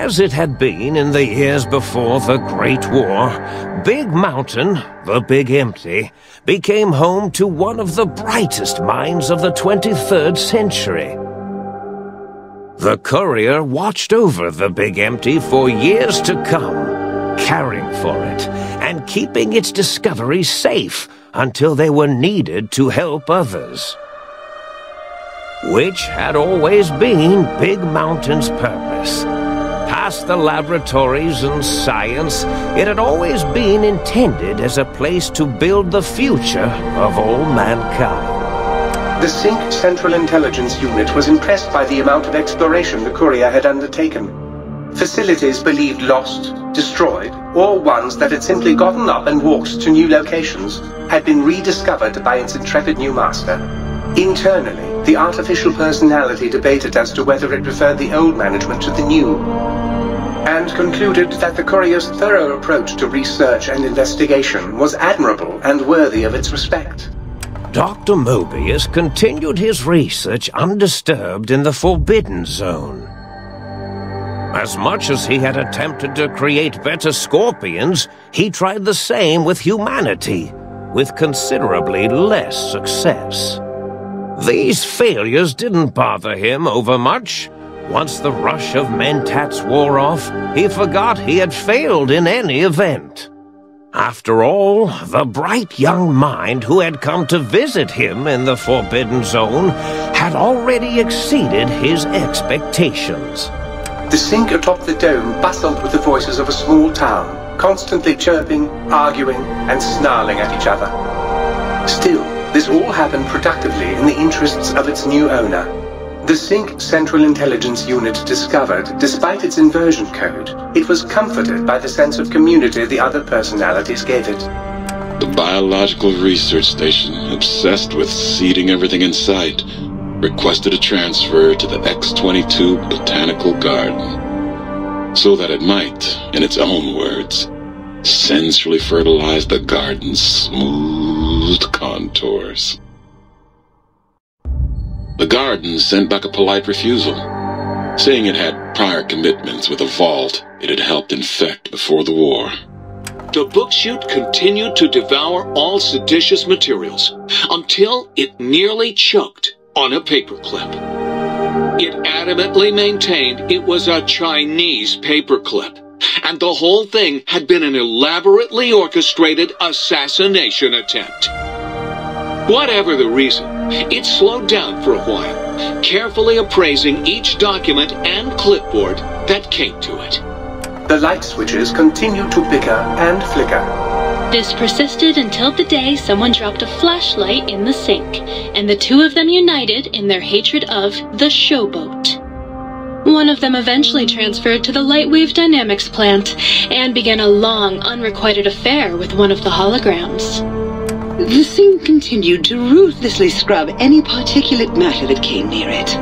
As it had been in the years before the Great War, Big Mountain, the Big Empty, became home to one of the brightest minds of the 23rd century. The courier watched over the Big Empty for years to come, caring for it and keeping its discoveries safe until they were needed to help others. Which had always been Big Mountain's purpose. Past the laboratories and science, it had always been intended as a place to build the future of all mankind. The Sync Central Intelligence Unit was impressed by the amount of exploration the courier had undertaken. Facilities believed lost, destroyed, or ones that had simply gotten up and walked to new locations had been rediscovered by its intrepid new master. Internally, the artificial personality debated as to whether it preferred the old management to the new, and concluded that the courier's thorough approach to research and investigation was admirable and worthy of its respect. Dr. Mobius continued his research undisturbed in the Forbidden Zone. As much as he had attempted to create better scorpions, he tried the same with humanity, with considerably less success. These failures didn't bother him overmuch. Once the rush of mentats wore off, he forgot he had failed in any event. After all, the bright young mind who had come to visit him in the Forbidden Zone had already exceeded his expectations. The Sync atop the dome bustled with the voices of a small town, constantly chirping, arguing, and snarling at each other. Still, this all happened productively in the interests of its new owner. The Sync Central Intelligence Unit discovered, despite its inversion code, it was comforted by the sense of community the other personalities gave it. The Biological Research Station, obsessed with seeding everything in sight, requested a transfer to the X-22 Botanical Garden, so that it might, in its own words, sensually fertilize the garden's smooth contours. The garden sent back a polite refusal, saying it had prior commitments with a vault it had helped infect before the war. The book-chute continued to devour all seditious materials until it nearly choked on a paperclip. It adamantly maintained it was a Chinese paperclip, and the whole thing had been an elaborately orchestrated assassination attempt. Whatever the reason, it slowed down for a while, carefully appraising each document and clipboard that came to it. The light switches continued to bicker and flicker. This persisted until the day someone dropped a flashlight in the sink, and the two of them united in their hatred of the showboat. One of them eventually transferred to the Lightwave Dynamics plant, and began a long, unrequited affair with one of the holograms. The Sync continued to ruthlessly scrub any particulate matter that came near it.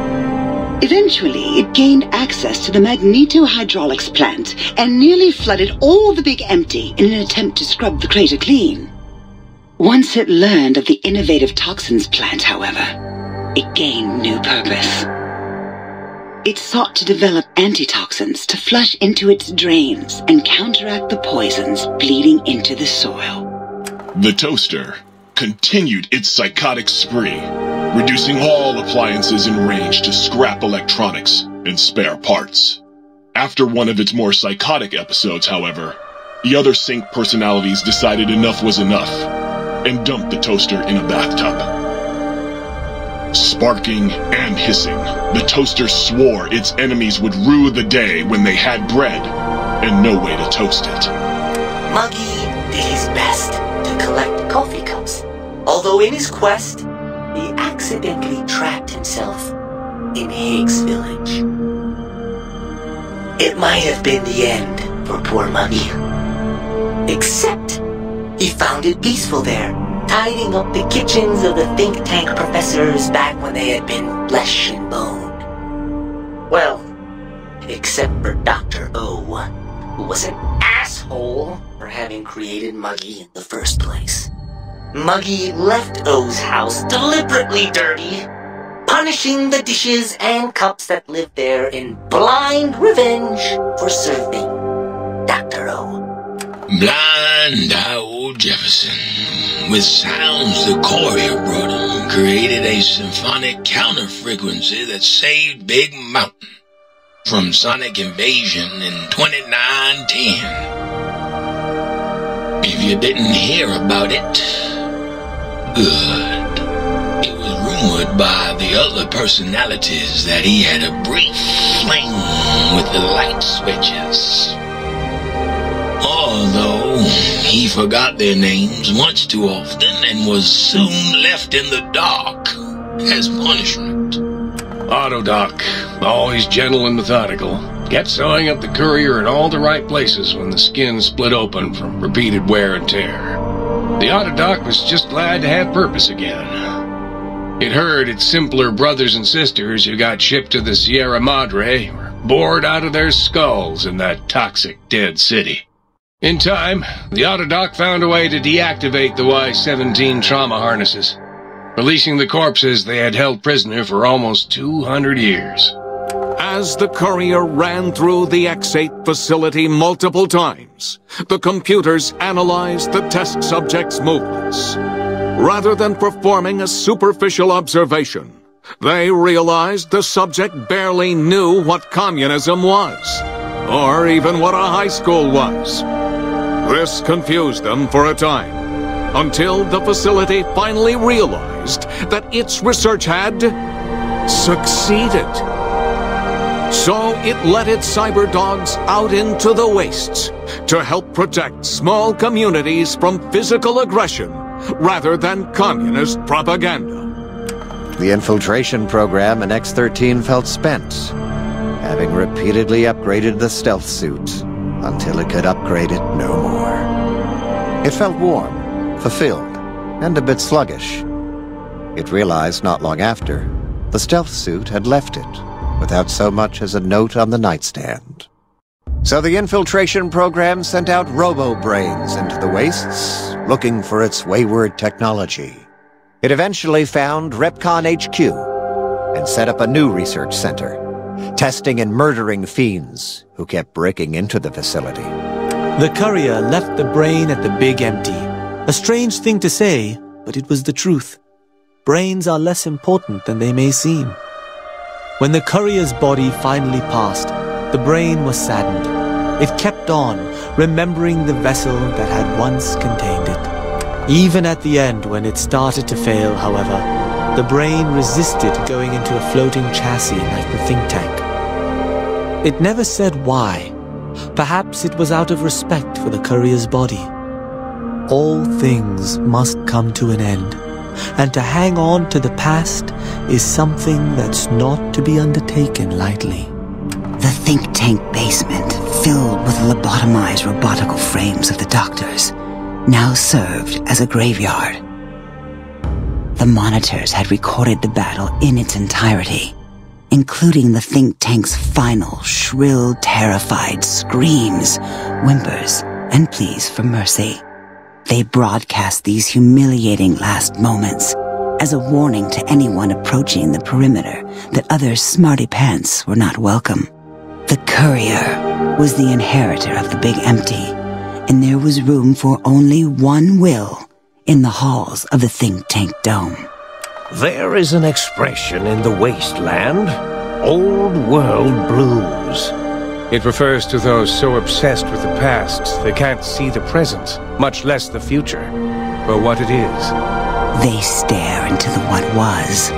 Eventually, it gained access to the magnetohydraulics plant and nearly flooded all the Big Empty in an attempt to scrub the crater clean. Once it learned of the innovative toxins plant, however, it gained new purpose. It sought to develop antitoxins to flush into its drains and counteract the poisons bleeding into the soil. The toaster continued its psychotic spree, reducing all appliances in range to scrap electronics and spare parts. After one of its more psychotic episodes, however, the other Sync personalities decided enough was enough and dumped the toaster in a bathtub. Sparking and hissing, the toaster swore its enemies would rue the day when they had bread and no way to toast it. Muggy did his best to collect coffee cups, although in his quest, he accidentally trapped himself in Higgs Village. It might have been the end for poor Muggy. Except, he found it peaceful there, tidying up the kitchens of the think tank professors back when they had been flesh and bone. Well, except for Dr. O, who was an asshole for having created Muggy in the first place. Muggy left O's house deliberately dirty, punishing the dishes and cups that lived there in blind revenge for serving Dr. O. Blind old Jefferson, with sounds the courier brought him, created a symphonic counter-frequency that saved Big Mountain from sonic invasion in 2910. If you didn't hear about it, good. It was rumored by the other personalities that he had a brief fling with the light switches. Although he forgot their names much too often and was soon left in the dark as punishment. Autodoc, always gentle and methodical, kept sewing up the courier in all the right places when the skin split open from repeated wear and tear. The Autodoc was just glad to have purpose again. It heard its simpler brothers and sisters who got shipped to the Sierra Madre were bored out of their skulls in that toxic dead city. In time, the Autodoc found a way to deactivate the Y-17 trauma harnesses, releasing the corpses they had held prisoner for almost 200 years. As the courier ran through the X-8 facility multiple times, the computers analyzed the test subject's movements. Rather than performing a superficial observation, they realized the subject barely knew what communism was, or even what a high school was. This confused them for a time, until the facility finally realized that its research had succeeded. So it let its cyber dogs out into the wastes to help protect small communities from physical aggression rather than communist propaganda. The infiltration program in X-13 felt spent, having repeatedly upgraded the stealth suit until it could upgrade it no more. It felt warm, fulfilled, and a bit sluggish. It realized not long after, the stealth suit had left it, without so much as a note on the nightstand. So the infiltration program sent out robo-brains into the wastes, looking for its wayward technology. It eventually found Repcon HQ, and set up a new research center, testing and murdering fiends who kept breaking into the facility. The courier left the brain at the Big Empty. A strange thing to say, but it was the truth. Brains are less important than they may seem. When the courier's body finally passed, the brain was saddened. It kept on, remembering the vessel that had once contained it. Even at the end, when it started to fail, however, the brain resisted going into a floating chassis like the think tank. It never said why. Perhaps it was out of respect for the courier's body. All things must come to an end, and to hang on to the past is something that's not to be undertaken lightly. The think tank basement, filled with lobotomized robotical frames of the doctors, now served as a graveyard. The monitors had recorded the battle in its entirety, including the think tank's final, shrill, terrified screams, whimpers, and pleas for mercy. They broadcast these humiliating last moments as a warning to anyone approaching the perimeter that other smarty pants were not welcome. The courier was the inheritor of the Big Empty, and there was room for only one will in the halls of the think tank dome. There is an expression in the wasteland, old world blues. It refers to those so obsessed with the past they can't see the present, much less the future, for what it is. They stare into the what was,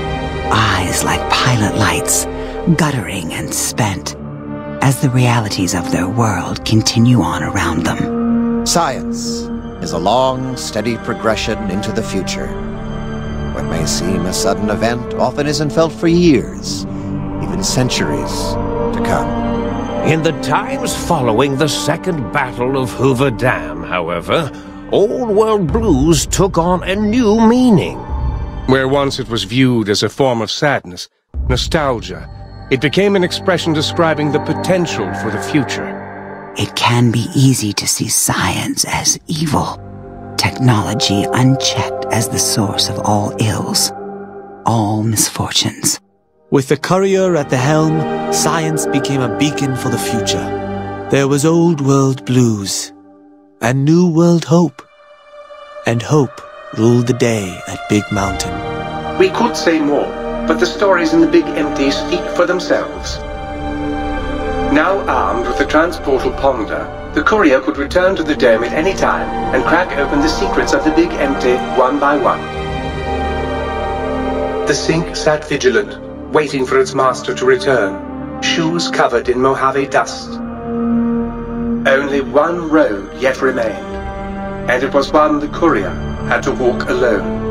eyes like pilot lights, guttering and spent, as the realities of their world continue on around them. Science is a long, steady progression into the future. What may seem a sudden event often isn't felt for years, even centuries to come. In the times following the Second Battle of Hoover Dam, however, Old World Blues took on a new meaning. Where once it was viewed as a form of sadness, nostalgia, it became an expression describing the potential for the future. It can be easy to see science as evil, technology unchecked as the source of all ills, all misfortunes. With the courier at the helm, science became a beacon for the future. There was old world blues and new world hope. And hope ruled the day at Big Mountain. We could say more, but the stories in the Big Empty speak for themselves. Now armed with the transportal Ponder, the courier could return to the dome at any time and crack open the secrets of the Big Empty one by one. The Sink sat vigilant, waiting for its master to return, shoes covered in Mojave dust. Only one road yet remained, and it was one the courier had to walk alone.